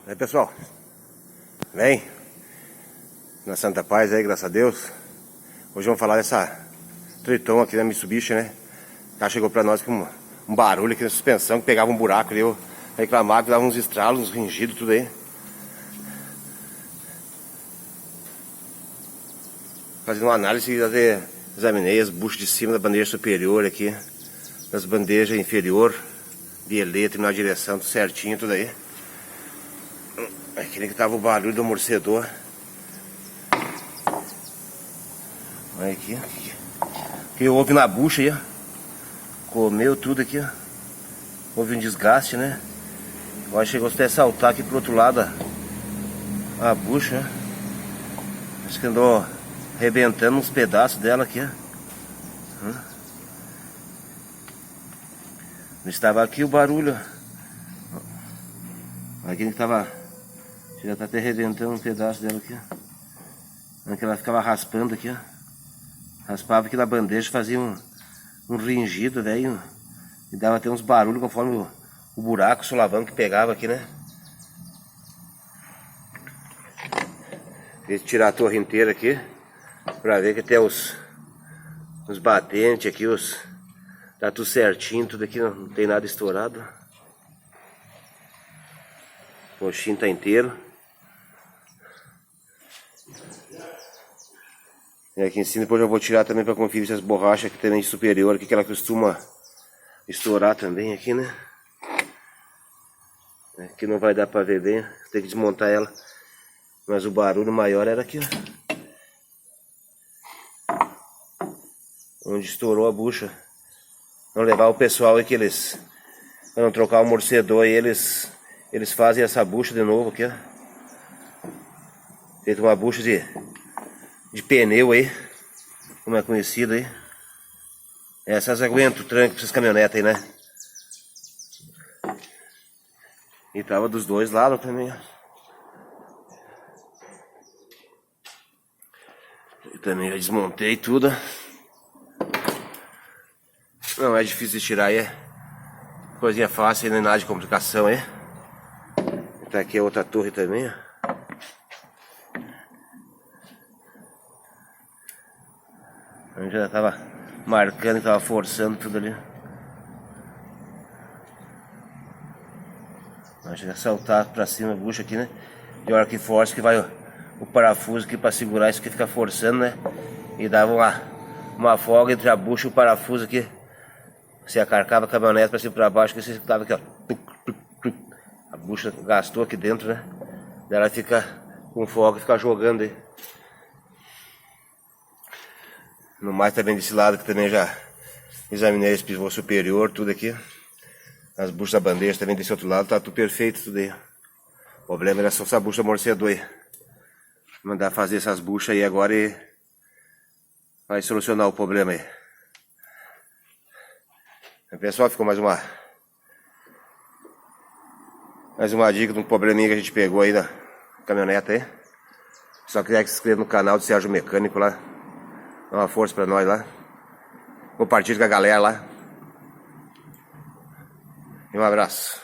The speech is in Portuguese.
Aí pessoal, bem, na Santa Paz aí, graças a Deus. Hoje vamos falar dessa Triton aqui da Mitsubishi, né? Ela chegou pra nós com um barulho aqui na suspensão, que pegava um buraco ali, eu reclamava, que dava uns estralos, uns ringidos, tudo aí. Fazendo uma análise, examinei as buchas de cima da bandeja superior aqui, das bandejas inferior, bieleta, na direção, tudo certinho, tudo aí. Aquele que tava o barulho do amortecedor. Olha aqui. Que houve na bucha aí, ó. Comeu tudo aqui, ó. Houve um desgaste, né? Agora chegou até a saltar aqui pro outro lado a bucha, né? Acho que andou arrebentando uns pedaços dela aqui, ó. Estava aqui o barulho. Aqui que tava. Já tá até arrebentando um pedaço dela aqui, ó. Que ela ficava raspando aqui, ó. Raspava aqui na bandeja, fazia um ringido, velho. E dava até uns barulhos conforme o buraco, o solavanco que pegava aqui, né? Fiz tirar a torre inteira aqui, pra ver que até os batentes aqui, tá tudo certinho, tudo aqui, não tem nada estourado. O coxinho tá inteiro. E aqui em cima depois eu vou tirar também para conferir se as borrachas aqui também superior, aqui que ela costuma estourar também aqui, né? Aqui não vai dar para ver bem, tem que desmontar ela. Mas o barulho maior era aqui, ó. Onde estourou a bucha. Não levar o pessoal aí que eles, para não trocar o amortecedor aí, eles fazem essa bucha de novo aqui, ó. Feito uma bucha de pneu aí, como é conhecido aí. Essas aguentam o tranco dessas caminhonetas aí, né? E tava dos dois lados também, ó. Eu também já desmontei tudo. Não é difícil de tirar aí, é coisinha fácil, não é nada de complicação aí. Tá aqui a outra torre também, ó. Eu já tava marcando e tava forçando tudo ali. Vai chegar a saltar pra cima a bucha aqui, né? E a hora que força que vai o parafuso aqui pra segurar isso que fica forçando, né? E dava uma folga entre a bucha e o parafuso aqui. Você acarcava a caminhonete pra cima e pra baixo, que você escutava aqui, ó. A bucha gastou aqui dentro, né? Daí ela fica com folga e fica jogando aí. No mais também desse lado que também já examinei esse pivô superior, tudo aqui. As buchas da bandeja também desse outro lado, tá tudo perfeito, tudo aí. O problema era só essa bucha amortecedor aí. Mandar fazer essas buchas aí agora e vai solucionar o problema aí. Pessoal, ficou mais uma dica de um probleminha que a gente pegou aí na caminhoneta aí. Só quiser que se inscreva no canal do Sérgio Mecânico lá. Dá uma força pra nós lá. Compartilhe com a galera lá. E um abraço.